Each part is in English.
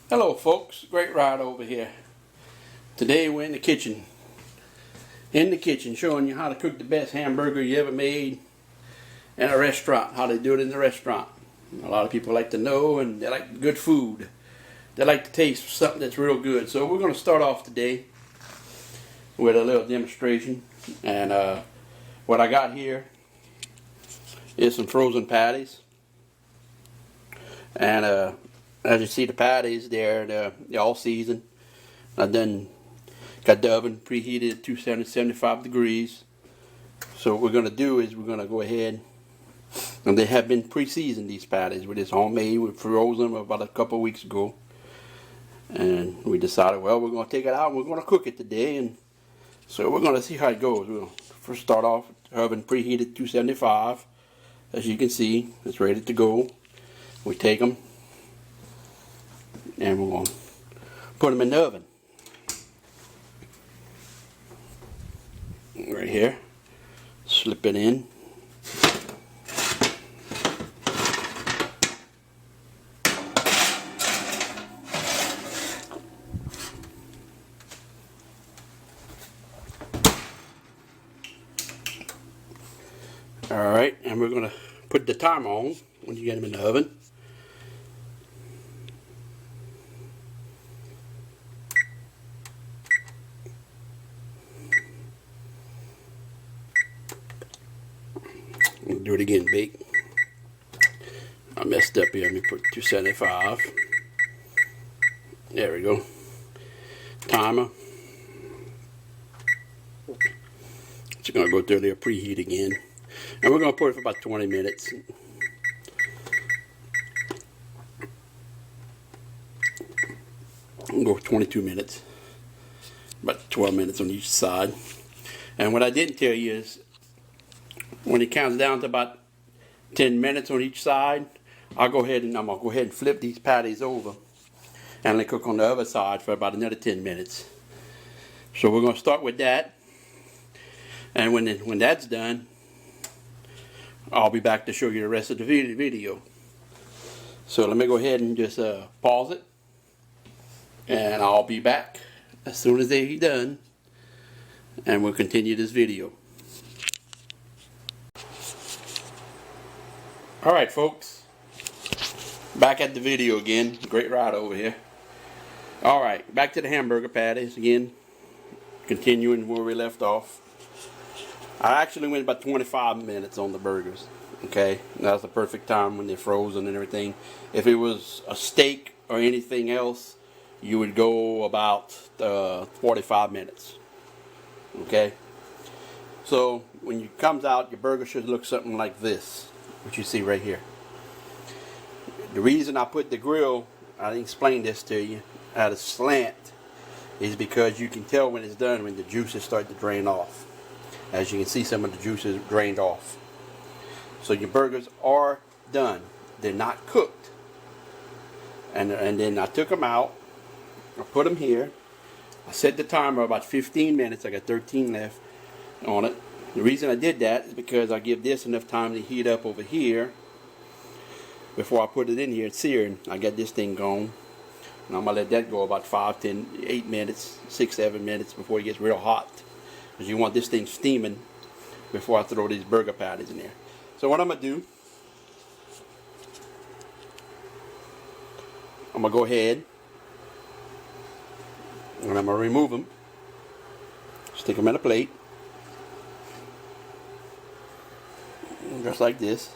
Hello folks, great ride over here. Today we're in the kitchen. Showing you how to cook the best hamburger you ever made in a restaurant, how they do it in the restaurant. A lot of people like to know, and they like good food. They like to taste something that's real good. So we're going to start off today with a little demonstration. And what I got here is some frozen patties. And as you see, the patties, they're all seasoned. I done got the oven preheated at 275 degrees. So what we're going to do is we're going to go ahead, and they have been pre-seasoned, these patties. With this homemade, we froze them about a couple of weeks ago. And we decided, well, we're going to take it out and we're going to cook it today. And so we're going to see how it goes. We'll first start off with the oven preheated 275. As you can see, it's ready to go. We take them and we're going to put them in the oven. Right here. Slip it in. Alright, and we're going to put the timer on when you get them in the oven. Do it again, bake. I messed up here. Let me put 275. There we go. Timer. It's going to go through there, preheat again. And we're going to put it for about 20 minutes. We'll go 22 minutes. About 12 minutes on each side. And what I didn't tell you is, when it counts down to about 10 minutes on each side, I'm going to go ahead and flip these patties over and let cook on the other side for about another 10 minutes. So we're going to start with that. And when that's done, I'll be back to show you the rest of the video. So let me go ahead and just pause it. And I'll be back as soon as they're done. And we'll continue this video. Alright folks, back at the video again. Great ride over here. Alright, back to the hamburger patties again. Continuing where we left off. I actually went about 25 minutes on the burgers. Okay, that's the perfect time when they're frozen and everything. If it was a steak or anything else, you would go about 45 minutes. Okay, so when it comes out, your burger should look something like this. What you see right here. The reason I put the grill, I explained this to you, at a slant, is because you can tell when it's done when the juices start to drain off. As you can see, some of the juices drained off. So your burgers are done. They're not cooked. And then I took them out. I put them here. I set the timer about 15 minutes. I got 13 left on it. The reason I did that is because I give this enough time to heat up over here before I put it in here. It's searing. I got this thing going. And I'm going to let that go about 5, 10, 8 minutes, 6, 7 minutes before it gets real hot. Because you want this thing steaming before I throw these burger patties in there. So what I'm going to do, I'm going to go ahead and I'm going to remove them. Stick them in a plate. Just like this.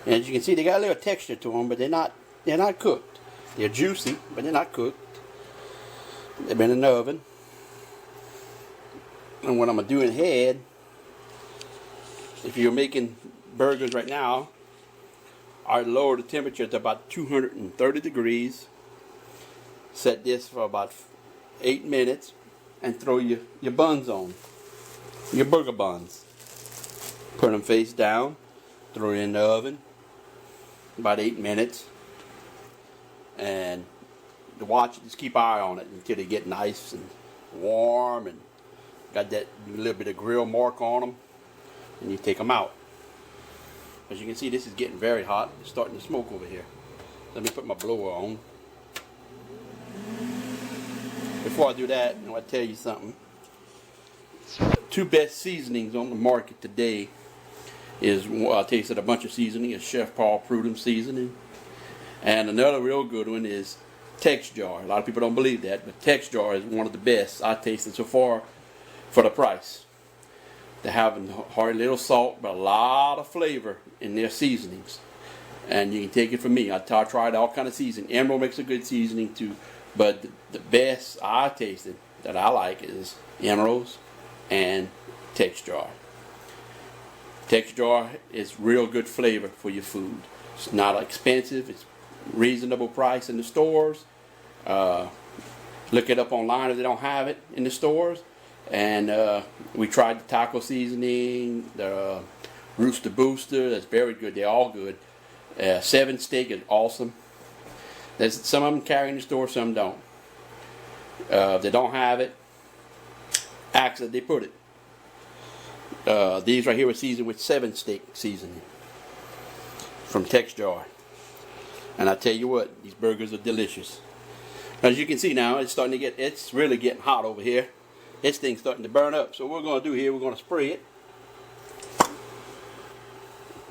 And as you can see, they got a little texture to them, but they're not cooked. They're juicy, but they're not cooked. They've been in the oven. And what I'm going to do ahead, if you're making burgers right now, I lower the temperature to about 230 degrees. Set this for about 8 minutes and throw your buns on. Your burger buns. Put them face down, throw it in the oven, about 8 minutes, and to watch it, just keep an eye on it until they get nice and warm and got that little bit of grill mark on them, and you take them out. As you can see, this is getting very hot. It's starting to smoke over here. Let me put my blower on. Before I do that, I want to tell you something. Two best seasonings on the market today is, well, I tasted a bunch of seasoning, is Chef Paul Prudhomme seasoning. And another real good one is Texture. A lot of people don't believe that, but Texture is one of the best I tasted so far for the price. They're having hardly little salt, but a lot of flavor in their seasonings. And you can take it from me. I tried all kind of seasoning. Emerald makes a good seasoning too, but the best I tasted that I like is Emerald's and Texture. Texture is real good flavor for your food. It's not expensive. It's reasonable price in the stores. Look it up online if they don't have it in the stores. And we tried the taco seasoning, the Rooster Booster. That's very good. They're all good. 7 Steak is awesome. There's some of them carry in the store, some don't. If they don't have it, ask that they put it. These right here were seasoned with 7 Steak seasoning from Texture. And I tell you what, these burgers are delicious. As you can see now, it's really getting hot over here. This thing's starting to burn up. So what we're going to do here, we're going to spray it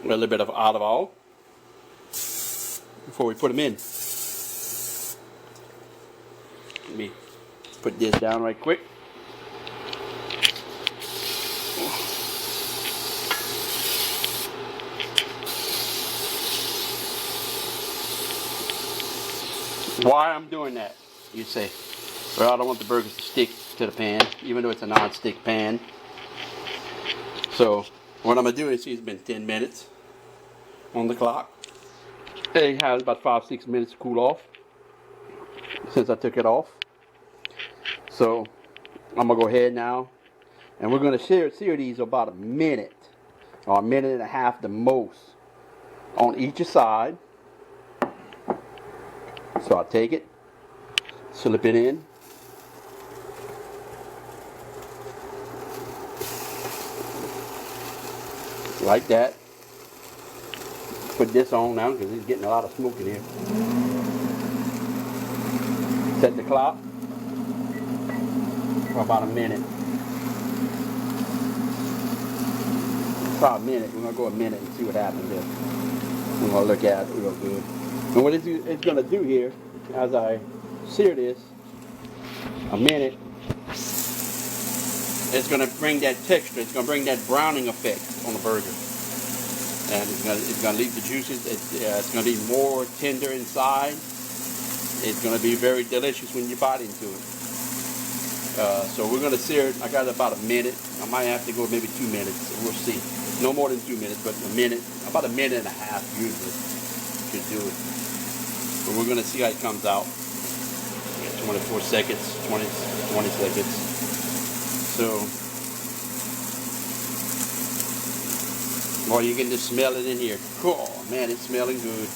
with a little bit of olive oil before we put them in. Let me put this down right quick. Why I'm doing that, you say? Well, I don't want the burgers to stick to the pan, even though it's a non-stick pan. So what I'm going to do is, it's been 10 minutes on the clock. It has about 5-6 minutes to cool off since I took it off. So I'm going to go ahead now, and we're going to sear these about a minute or a minute and a half the most on each side. So I'll take it, slip it in, like that. Put this on now because it's getting a lot of smoke in here. Set the clock for about a minute. About a minute. We're going to go a minute and see what happens here. We're going to look at it real good. And what it's going to do here, as I sear this a minute, it's going to bring that texture. It's going to bring that browning effect on the burger. And it's going to leave the juices. It's going to be more tender inside. It's going to be very delicious when you bite into it. So we're going to sear it. I got about a minute. I might have to go maybe 2 minutes. We'll see. No more than 2 minutes, but a minute. About a minute and a half usually should do it. But we're going to see how it comes out. 24 seconds, 20 seconds. So, well, you can just smell it in here. Oh, man, it's smelling good.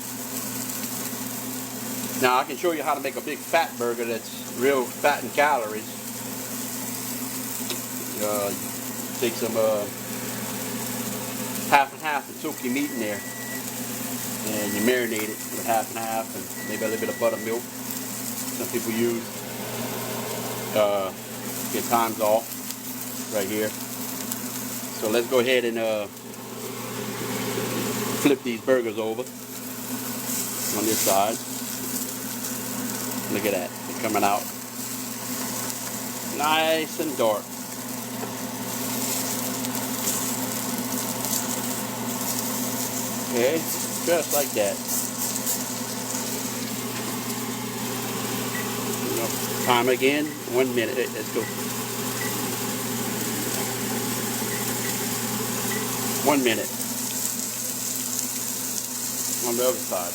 Now, I can show you how to make a big fat burger that's real fat in calories. Take some half and half and soak your meat in there. And you marinate it with half and half and maybe a little bit of buttermilk. Some people use. Get times off right here. So let's go ahead and flip these burgers over on this side. Look at that. They're coming out nice and dark. Okay, just like that. Time again, 1 minute. Let's go. 1 minute. On the other side.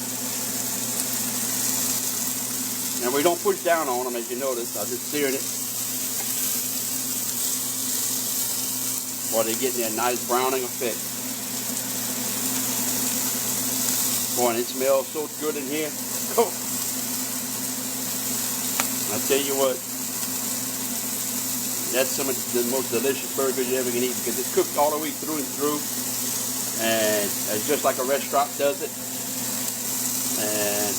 Now we don't push down on them, as you notice. I just seared it while they're getting that nice browning effect. Boy, and it smells so good in here. Oh. I tell you what, that's some of the most delicious burgers you ever can eat because it's cooked all the way through and through, and it's just like a restaurant does it. And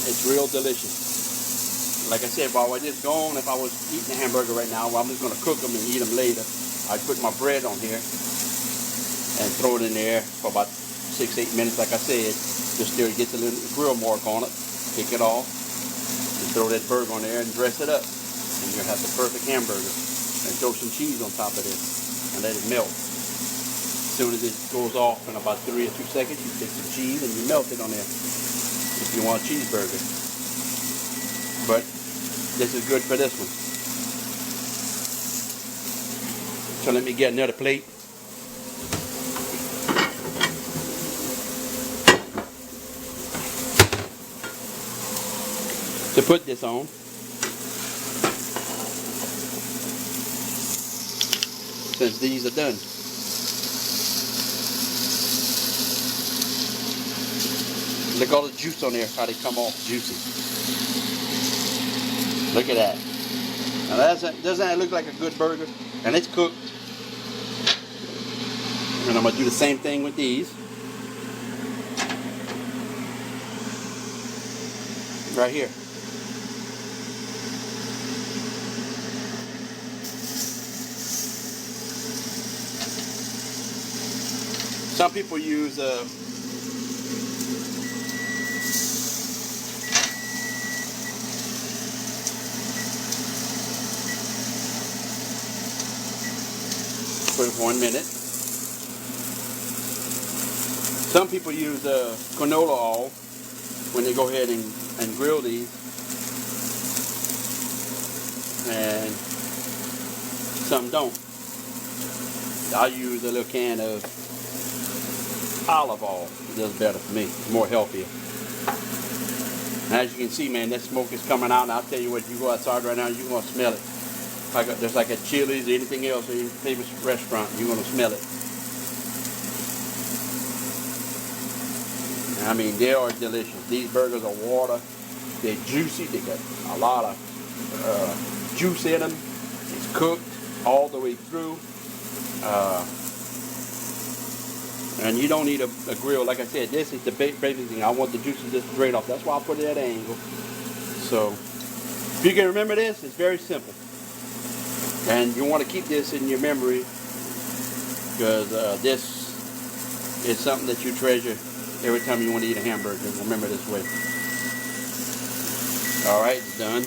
It's real delicious. Like I said, while we're just gone, if I was eating a hamburger right now, well, I'm just going to cook them and eat them later. I'd put my bread on here and throw it in there for about 6-8 minutes, like I said, just till it gets a little grill mark on it. Take it off, and throw that burger on there and dress it up. And you'll have the perfect hamburger. And throw some cheese on top of this and let it melt. As soon as it goes off in about 3 or 2 seconds, you take some cheese and you melt it on there if you want a cheeseburger. But this is good for this one. So let me get another plate. To put this on. Since these are done. Look at all the juice on there, how they come off juicy. Look at that. Now doesn't that look like a good burger? And it's cooked. And I'm going to do the same thing with these. Right here. Some people use for 1 minute. Some people use canola oil when they go ahead and grill these, and some don't. I use a little can of olive oil. It does better for me. It's more healthier. And as you can see, man, that smoke is coming out. And I'll tell you what, you go outside right now, you're going to smell it. Just like at Chili's or anything else, or your favorite restaurant, you're going to smell it. I mean, they are delicious. These burgers are water. They're juicy. They got a lot of juice in them. It's cooked all the way through. And you don't need a grill. Like I said, this is the basic thing. I want the juices just straight off. That's why I put it at an angle. So, if you can remember this, it's very simple. And you want to keep this in your memory, because this is something that you treasure every time you want to eat a hamburger. Remember this way. Alright, it's done.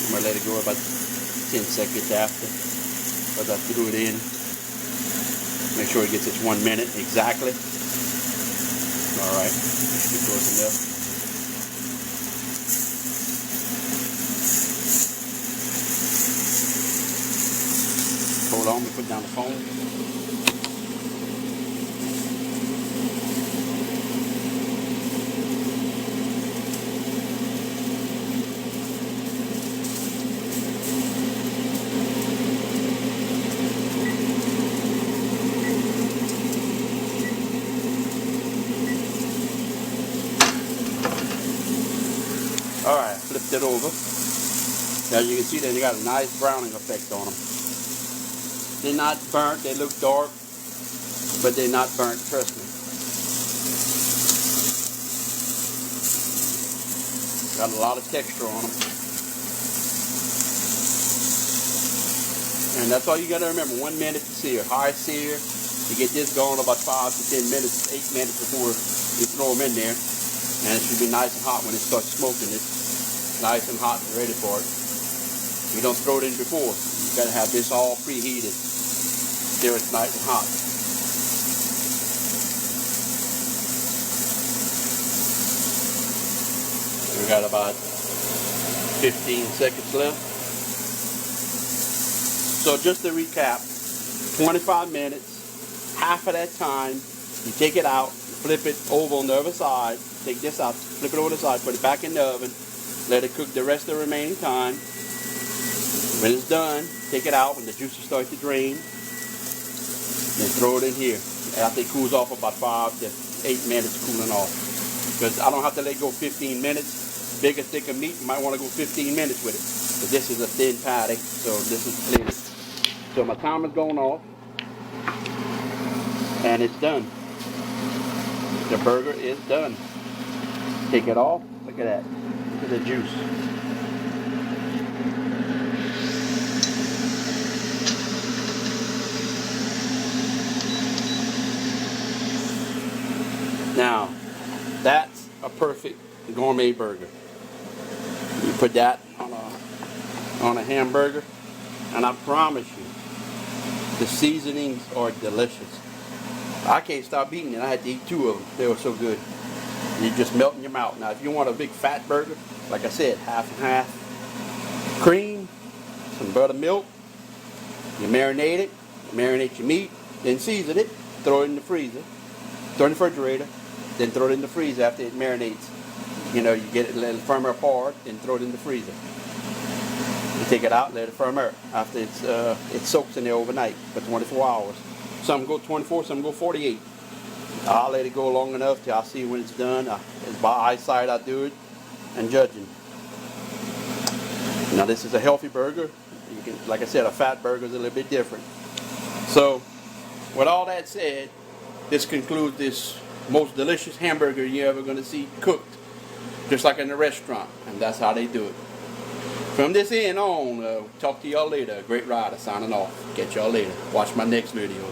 I'm going to let it go about 10 seconds after, as I threw it in. Make sure it gets its 1 minute exactly. Alright, keep close enough. Hold on, we put down the phone. Alright, flipped it over. As you can see, they got a nice browning effect on them. They're not burnt, they look dark, but they're not burnt, trust me. Got a lot of texture on them. And that's all you got to remember, 1 minute to sear. High sear, you get this going about 5 to 10 minutes, 8 minutes before you throw them in there. And it should be nice and hot when it starts smoking. It's nice and hot and ready for it. You don't throw it in before. You got to have this all preheated. Till it's nice and hot. We got about 15 seconds left. So just to recap, 25 minutes, half of that time, you take it out, flip it over on the other side, take this out, flip it over the side, put it back in the oven, let it cook the rest of the remaining time. When it's done, take it out when the juices start to drain. Then throw it in here. After it cools off about 5 to 8 minutes cooling off. Because I don't have to let go 15 minutes. Bigger, thicker meat, you might want to go 15 minutes with it. But this is a thin patty, so this is plenty. So my timer's going off. And it's done. The burger is done. Take it off. Look at that. Look at the juice. Now, that's a perfect gourmet burger. You put that on a hamburger, and I promise you, the seasonings are delicious. I can't stop eating it. I had to eat 2 of them. They were so good. You just melt in your mouth. Now, if you want a big fat burger, like I said, half and half cream, some buttermilk, you marinate it, marinate your meat, then season it, throw it in the freezer, throw it in the refrigerator, then throw it in the freezer after it marinates. You know, you get it a little firmer apart, then throw it in the freezer. You take it out, let it firmer after it soaks in there overnight for 24 hours. Some go 24, some go 48. I'll let it go long enough till I see when it's done. It's by eyesight I do it and judging. Now this is a healthy burger. You can, like I said, a fat burger is a little bit different. So, with all that said, this concludes this most delicious hamburger you're ever going to see cooked, just like in a restaurant, and that's how they do it. From this end on, talk to y'all later. Great Rider signing off. Catch y'all later. Watch my next video.